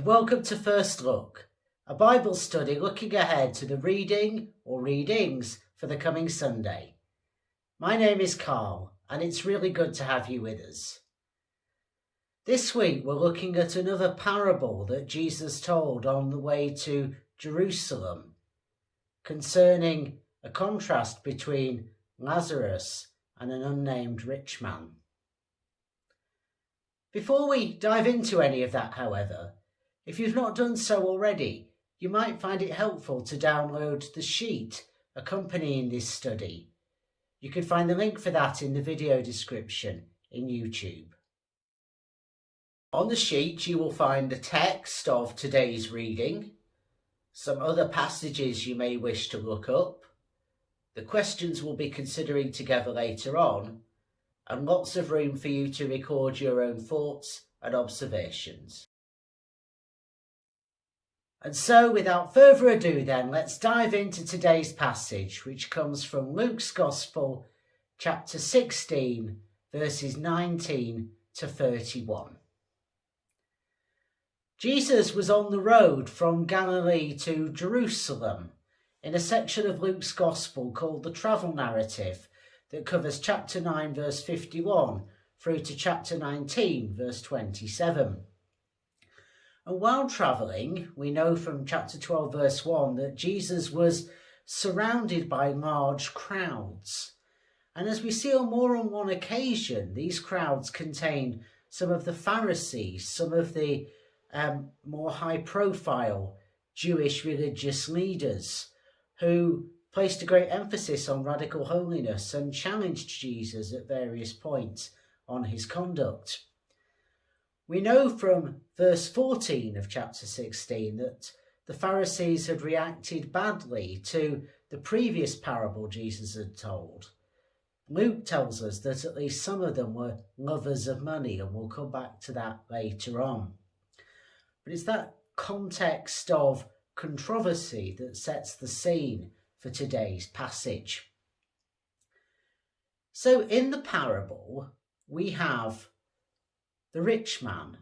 and welcome to First Look, a Bible study looking ahead to the reading or readings for the coming Sunday. My name is Carl, and it's really good to have you with us. This week we're looking at another parable that Jesus told on the way to Jerusalem, concerning a contrast between Lazarus and an unnamed rich man. Before we dive into any of that, however, if you've not done so already, you might find it helpful to download the sheet accompanying this study. You can find the link for that in the video description in YouTube. On the sheet you will find the text of today's reading, some other passages you may wish to look up, the questions we'll be considering together later on, and lots of room for you to record your own thoughts and observations. And so, without further ado then, let's dive into today's passage, which comes from Luke's Gospel, chapter 16, verses 19 to 31. Jesus was on the road from Galilee to Jerusalem in a section of Luke's Gospel called the Travel Narrative, that covers chapter 9 verse 51 through to chapter 19 verse 27. And while travelling, we know from chapter 12 verse 1 that Jesus was surrounded by large crowds. And as we see on more than one occasion, these crowds contained some of the Pharisees, some of the more high-profile Jewish religious leaders who placed a great emphasis on radical holiness and challenged Jesus at various points on his conduct. We know from verse 14 of chapter 16 that the Pharisees had reacted badly to the previous parable Jesus had told. Luke tells us that at least some of them were lovers of money, and we'll come back to that later on. But it's that context of controversy that sets the scene for today's passage. So in the parable, we have the rich man,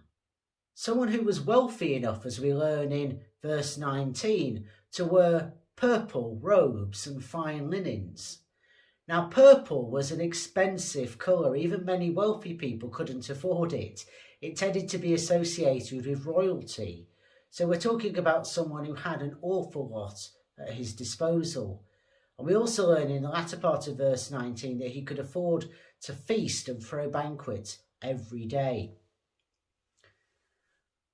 someone who was wealthy enough, as we learn in verse 19, to wear purple robes and fine linens. Now, purple was an expensive colour. Even many wealthy people couldn't afford it. It tended to be associated with royalty. So we're talking about someone who had an awful lot at his disposal. And we also learn in the latter part of verse 19 that he could afford to feast and throw banquets every day.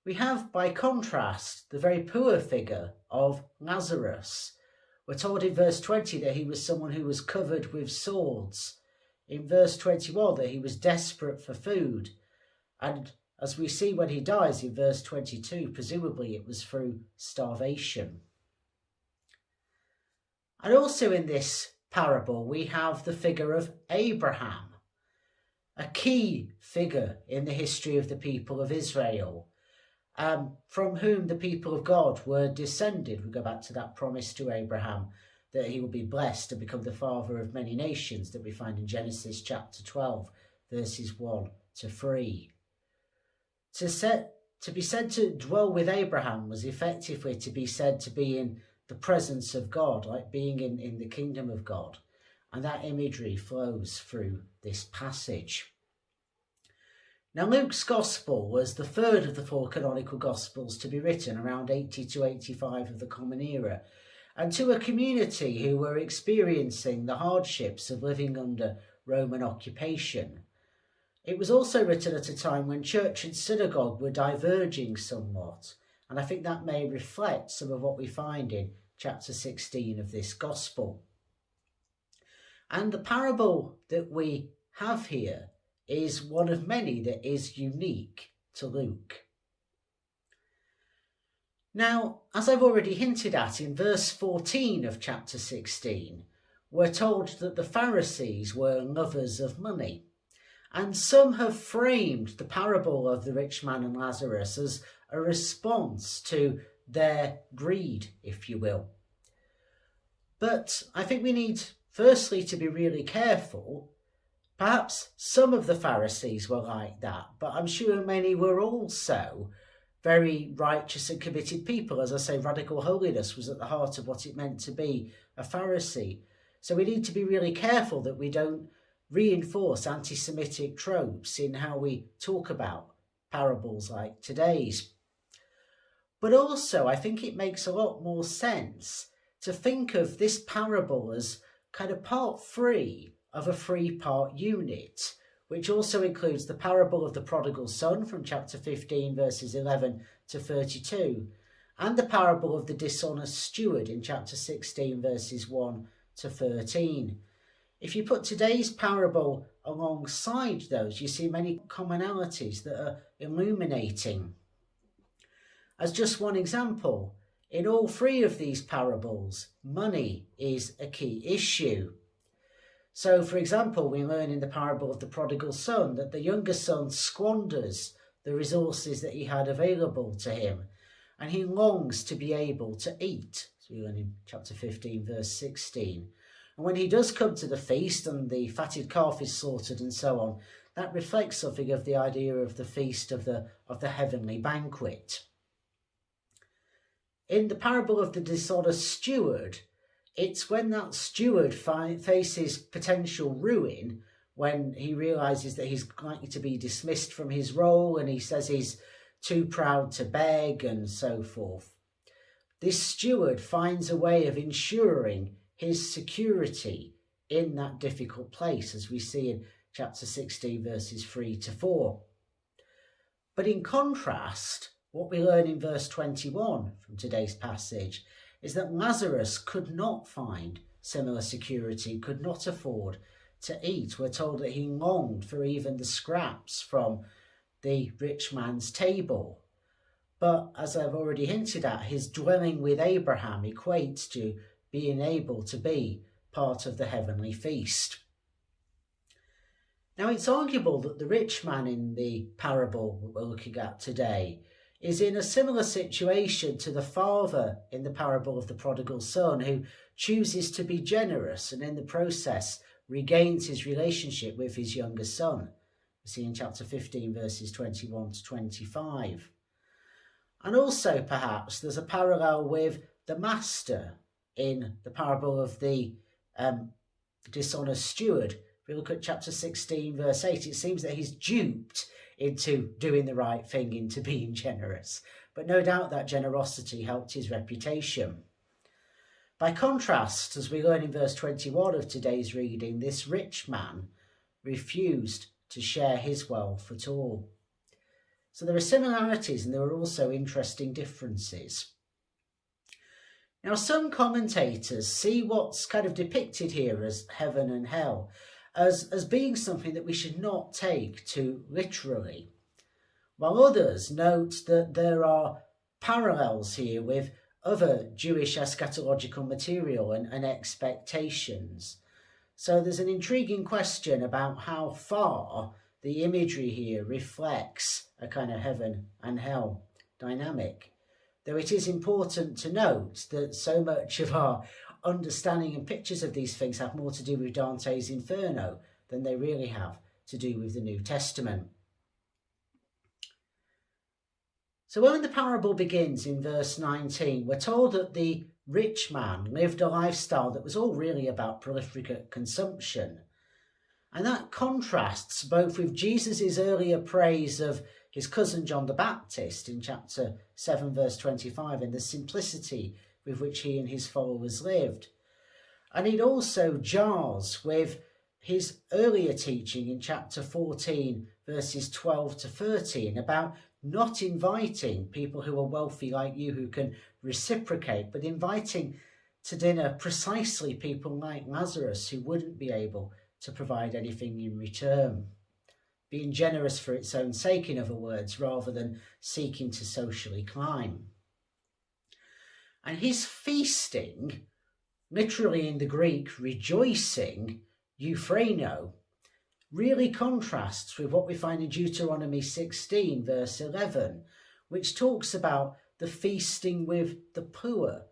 We have, by contrast, the very poor figure of Lazarus. We're told in verse 20 that he was someone who was covered with sores. In verse 21 that he was desperate for food. And as we see when he dies in verse 22, presumably it was through starvation. And also in this parable, we have the figure of Abraham, a key figure in the history of the people of Israel, from whom the people of God were descended. We go back to that promise to Abraham that he will be blessed and become the father of many nations that we find in Genesis chapter 12, verses 1 to 3. To be said to dwell with Abraham was effectively to be said to be in the presence of God, like being in the kingdom of God. And that imagery flows through this passage. Now, Luke's Gospel was the third of the four canonical Gospels to be written around 80 to 85 of the Common Era, and to a community who were experiencing the hardships of living under Roman occupation. It was also written at a time when church and synagogue were diverging somewhat, and I think that may reflect some of what we find in chapter 16 of this Gospel. And the parable that we have here is one of many that is unique to Luke. Now, as I've already hinted at, in verse 14 of chapter 16, we're told that the Pharisees were lovers of money. And some have framed the parable of the rich man and Lazarus as a response to their greed, if you will. But I think we need, firstly, to be really careful. Perhaps some of the Pharisees were like that, but I'm sure many were also very righteous and committed people. As I say, radical holiness was at the heart of what it meant to be a Pharisee. So we need to be really careful that we don't reinforce anti-Semitic tropes in how we talk about parables like today's. But also, I think it makes a lot more sense to think of this parable as kind of part 3 of a 3-part unit, which also includes the parable of the Prodigal Son from chapter 15, verses 11 to 32, and the parable of the Dishonest Steward in chapter 16, verses 1 to 13. If you put today's parable alongside those, you see many commonalities that are illuminating. As just one example, in all 3 of these parables, money is a key issue. So, for example, we learn in the parable of the prodigal son that the younger son squanders the resources that he had available to him, and he longs to be able to eat. So we learn in chapter 15, verse 16. And when he does come to the feast and the fatted calf is slaughtered and so on, that reflects something of the idea of the feast of the heavenly banquet. In the parable of the dishonest steward, it's when that steward faces potential ruin, when he realises that he's likely to be dismissed from his role and he says he's too proud to beg and so forth. This steward finds a way of ensuring his security in that difficult place, as we see in chapter 16, verses 3 to 4. But in contrast, what we learn in verse 21 from today's passage is that Lazarus could not find similar security, could not afford to eat. We're told that he longed for even the scraps from the rich man's table. But as I've already hinted at, his dwelling with Abraham equates to being able to be part of the heavenly feast. Now, it's arguable that the rich man in the parable that we're looking at today is in a similar situation to the father in the parable of the prodigal son, who chooses to be generous and in the process regains his relationship with his younger son. We see in chapter 15, verses 21 to 25. And also, perhaps, there's a parallel with the master in the parable of the dishonest steward. If we look at chapter 16, verse 8, it seems that he's duped into doing the right thing, into being generous. But no doubt that generosity helped his reputation. By contrast, as we learn in verse 21 of today's reading, this rich man refused to share his wealth at all. So there are similarities and there are also interesting differences. Now, some commentators see what's kind of depicted here as heaven and hell as being something that we should not take too literally, while others note that there are parallels here with other Jewish eschatological material and expectations. So there's an intriguing question about how far the imagery here reflects a kind of heaven and hell dynamic. Though it is important to note that so much of our understanding and pictures of these things have more to do with Dante's Inferno than they really have to do with the New Testament. So when the parable begins in verse 19, we're told that the rich man lived a lifestyle that was all really about prolific consumption. And that contrasts both with Jesus' earlier praise of his cousin John the Baptist in chapter 7, verse 25, and the simplicity with which he and his followers lived. And it also jars with his earlier teaching in chapter 14, verses 12 to 13, about not inviting people who are wealthy like you who can reciprocate, but inviting to dinner precisely people like Lazarus who wouldn't be able to provide anything in return. Being generous for its own sake, in other words, rather than seeking to socially climb. And his feasting, literally in the Greek, rejoicing, euphreno, really contrasts with what we find in Deuteronomy 16, verse 11, which talks about the feasting with the poor,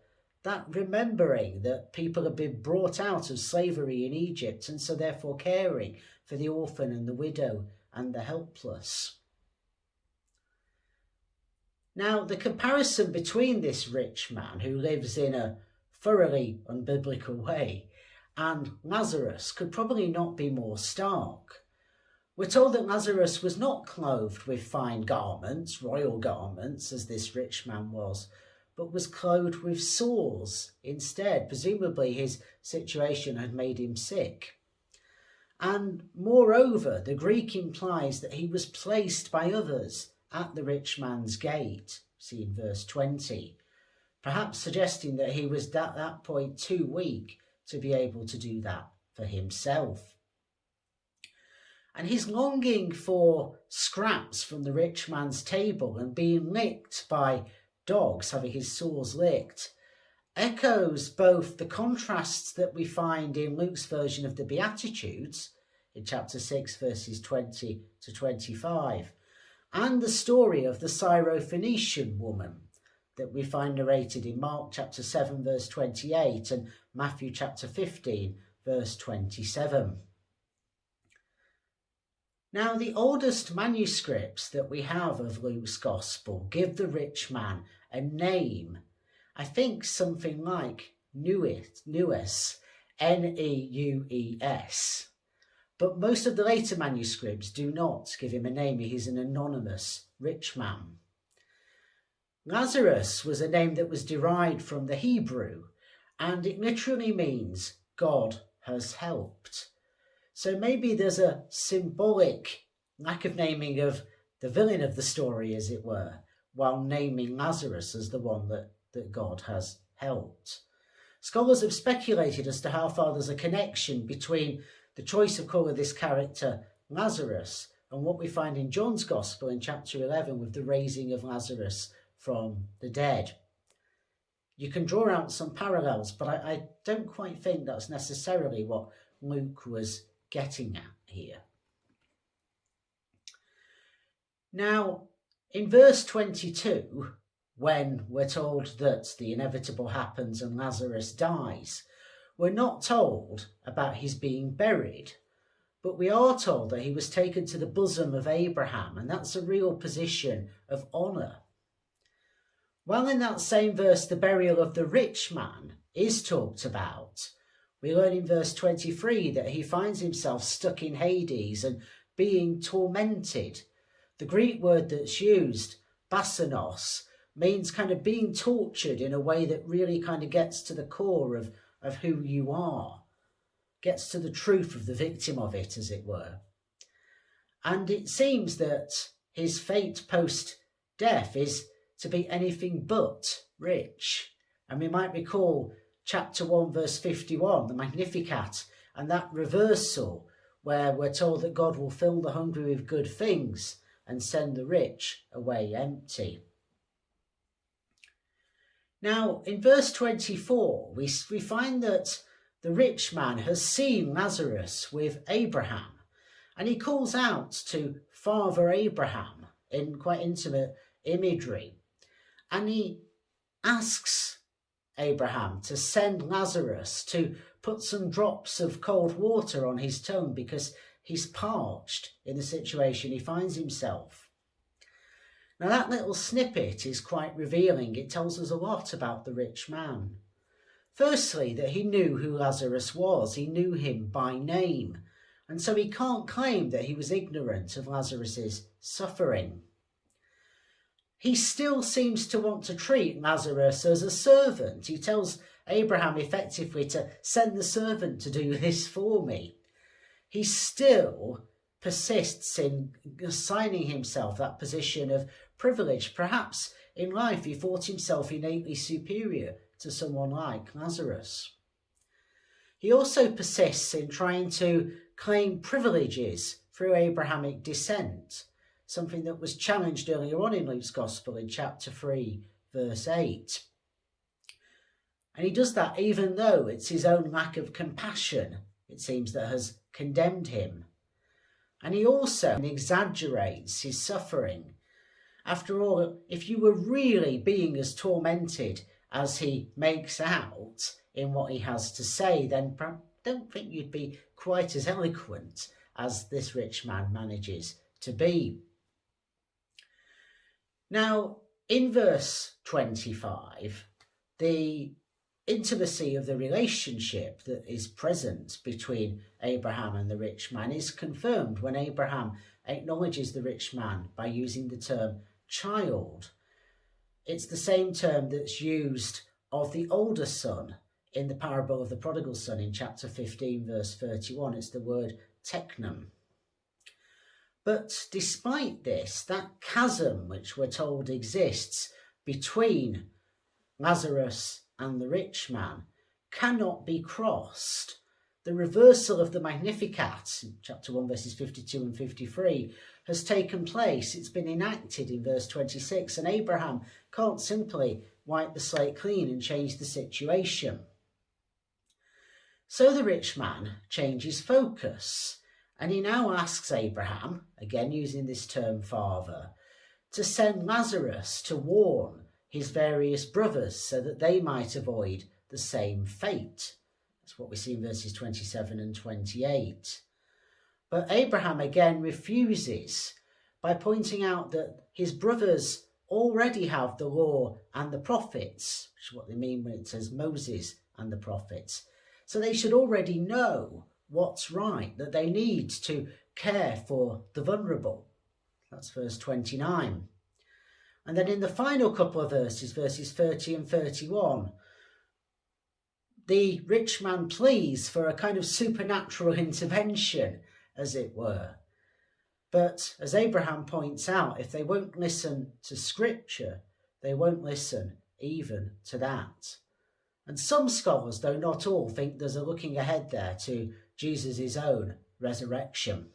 that remembering that people have been brought out of slavery in Egypt and so therefore caring for the orphan and the widow and the helpless. Now, the comparison between this rich man who lives in a thoroughly unbiblical way and Lazarus could probably not be more stark. We're told that Lazarus was not clothed with fine garments, royal garments, as this rich man was, but was clothed with sores instead. Presumably his situation had made him sick. And moreover, the Greek implies that he was placed by others at the rich man's gate, see in verse 20, perhaps suggesting that he was at that point too weak to be able to do that for himself. And his longing for scraps from the rich man's table and being licked by dogs, having his sores licked, echoes both the contrasts that we find in Luke's version of the Beatitudes, in chapter 6, verses 20 to 25, and the story of the Syrophoenician woman that we find narrated in Mark chapter 7, verse 28, and Matthew chapter 15, verse 27. Now, the oldest manuscripts that we have of Luke's Gospel give the rich man a name. I think something like Neues, N-E-U-E-S. But most of the later manuscripts do not give him a name. He's an anonymous rich man. Lazarus was a name that was derived from the Hebrew, and it literally means God has helped. So maybe there's a symbolic lack of naming of the villain of the story, as it were, while naming Lazarus as the one that God has helped. Scholars have speculated as to how far there's a connection between the choice of calling this character Lazarus and what we find in John's Gospel in chapter 11 with the raising of Lazarus from the dead. You can draw out some parallels, but I don't quite think that's necessarily what Luke was getting at here. Now, in verse 22, when we're told that the inevitable happens and Lazarus dies, we're not told about his being buried, but we are told that he was taken to the bosom of Abraham, and that's a real position of honour. While in that same verse the burial of the rich man is talked about, we learn in verse 23 that he finds himself stuck in Hades and being tormented. The Greek word that's used, basanos, means kind of being tortured in a way that really kind of gets to the core of who you are, gets to the truth of the victim of it, as it were. And it seems that his fate post-death is to be anything but rich. And we might recall chapter 1, verse 51, the Magnificat, and that reversal where we're told that God will fill the hungry with good things and send the rich away empty. Now, in verse 24, we find that the rich man has seen Lazarus with Abraham, and he calls out to Father Abraham in quite intimate imagery, and he asks Abraham to send Lazarus to put some drops of cold water on his tongue because he's parched in the situation he finds himself. Now, that little snippet is quite revealing. It tells us a lot about the rich man. Firstly, that he knew who Lazarus was. He knew him by name. And so he can't claim that he was ignorant of Lazarus's suffering. He still seems to want to treat Lazarus as a servant. He tells Abraham effectively to send the servant to do this for me. He still persists in assigning himself that position of privilege. Perhaps in life he thought himself innately superior to someone like Lazarus. He also persists in trying to claim privileges through Abrahamic descent, something that was challenged earlier on in Luke's Gospel in chapter 3, verse 8. And he does that even though it's his own lack of compassion, it seems, that has condemned him. And he also exaggerates his suffering. After all, if you were really being as tormented as he makes out in what he has to say, then I don't think you'd be quite as eloquent as this rich man manages to be. Now, In verse 25, the intimacy of the relationship that is present between Abraham and the rich man is confirmed when Abraham acknowledges the rich man by using the term child. It's the same term that's used of the older son in the parable of the prodigal son in chapter 15, verse 31. It's the word teknon. But despite this, that chasm which we're told exists between Lazarus and the rich man cannot be crossed. The reversal of the Magnificat, in chapter 1, verses 52 and 53, has taken place. It's been enacted in verse 26, and Abraham can't simply wipe the slate clean and change the situation. So the rich man changes focus, and he now asks Abraham, again using this term father, to send Lazarus to warn his various brothers so that they might avoid the same fate. That's what we see in verses 27 and 28. But Abraham again refuses by pointing out that his brothers already have the law and the prophets, which is what they mean when it says Moses and the prophets. So they should already know what's right, that they need to care for the vulnerable. That's verse 29. And then in the final couple of verses, verses 30 and 31, the rich man pleads for a kind of supernatural intervention, as it were. But as Abraham points out, if they won't listen to Scripture, they won't listen even to that. And some scholars, though not all, think there's a looking ahead there to Jesus' own resurrection.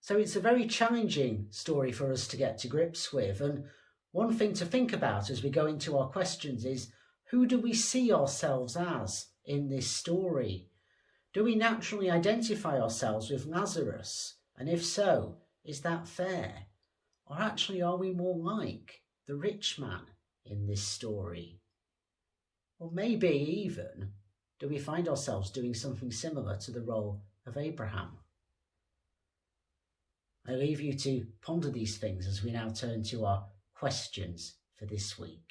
So it's a very challenging story for us to get to grips with. And one thing to think about as we go into our questions is, who do we see ourselves as in this story? Do we naturally identify ourselves with Lazarus? And if so, is that fair? Or actually are we more like the rich man in this story? Or maybe even, do we find ourselves doing something similar to the role of Abraham? I leave you to ponder these things as we now turn to our questions for this week.